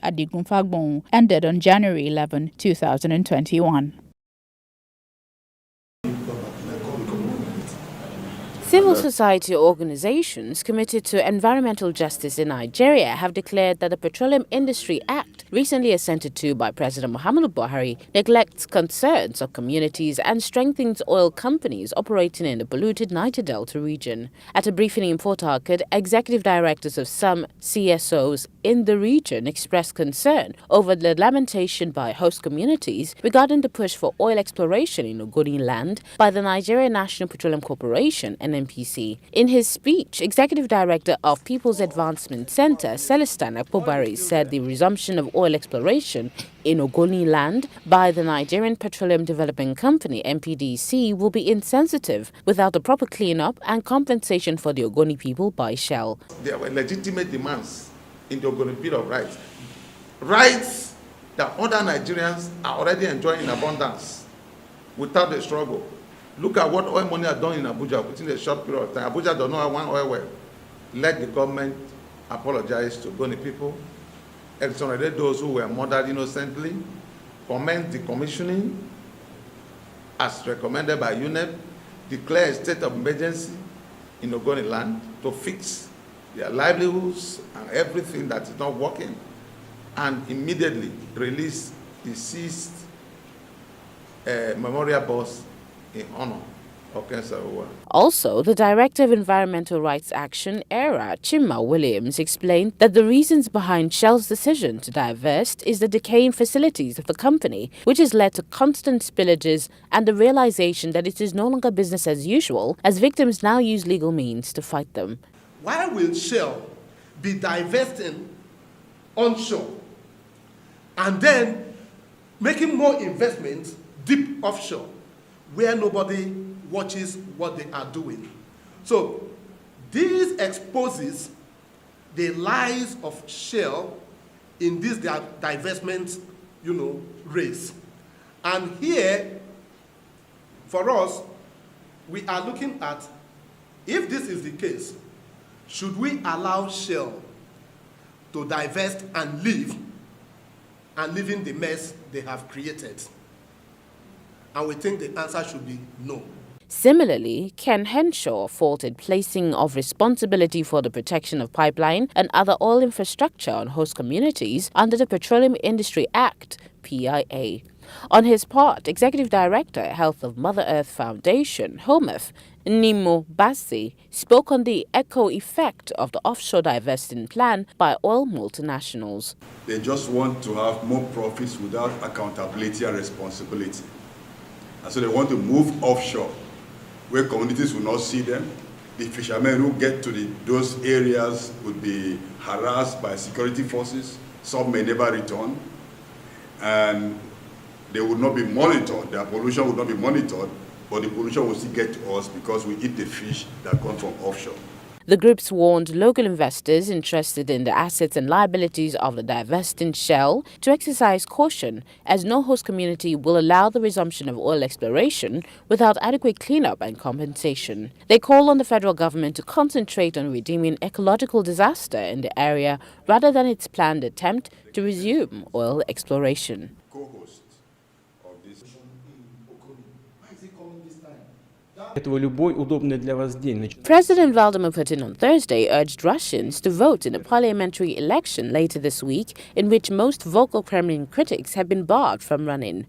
Adigunfagbon ended on January 11, 2021. Civil society organizations committed to environmental justice in Nigeria have declared that the Petroleum Industry Act, recently assented to by President Muhammadu Buhari, neglects concerns of communities and strengthens oil companies operating in the polluted Niger Delta region. At a briefing in Port Harcourt, executive directors of some CSOs in the region expressed concern over the lamentation by host communities regarding the push for oil exploration in Ogoni land by the Nigeria National Petroleum Corporation NNPC. In his speech, Executive Director of People's Advancement Center, Celestin Akpobari, said the resumption of oil exploration in Ogoni land by the Nigerian Petroleum Development Company NPDC will be insensitive without a proper cleanup and compensation for the Ogoni people by Shell. There were legitimate demands in the Ogoni Bill of Rights. Rights that other Nigerians are already enjoying in abundance without a struggle. Look at what oil money has done in Abuja within a short period of time. Abuja does not have one oil well. Let the government apologize to Ogoni people, exonerate those who were murdered innocently, commend the commissioning as recommended by UNEP, declare a state of emergency in Ogoni land to fix their livelihoods and everything that is not working, and immediately release the seized memorial bus in honor of Kensawa. Also, the Director of Environmental Rights Action, ERA, Chima Williams, explained that the reasons behind Shell's decision to divest is the decaying facilities of the company, which has led to constant spillages and the realization that it is no longer business as usual, as victims now use legal means to fight them. Why will Shell be divesting onshore and then making more investments deep offshore, where nobody watches what they are doing? So this exposes the lies of Shell in this divestment, race. And here, for us, we are looking at, if this is the case, should we allow Shell to divest and leave in the mess they have created? And we think the answer should be no. Similarly, Ken Henshaw faulted placing of responsibility for the protection of pipeline and other oil infrastructure on host communities under the Petroleum Industry Act, PIA. On his part, Executive Director, Health of Mother Earth Foundation, HOMEF, Nimo Bassi, spoke on the echo effect of the offshore divesting plan by oil multinationals. They just want to have more profits without accountability and responsibility. And so they want to move offshore, where communities will not see them. The fishermen who get to those areas would be harassed by security forces. Some may never return. And they would not be monitored. Their pollution would not be monitored, but the pollution will still get to us because we eat the fish that come from offshore. The groups warned local investors interested in the assets and liabilities of the divesting Shell to exercise caution, as no host community will allow the resumption of oil exploration without adequate cleanup and compensation. They call on the federal government to concentrate on redeeming ecological disaster in the area rather than its planned attempt to resume oil exploration. President Vladimir Putin on Thursday urged Russians to vote in a parliamentary election later this week in which most vocal Kremlin critics have been barred from running.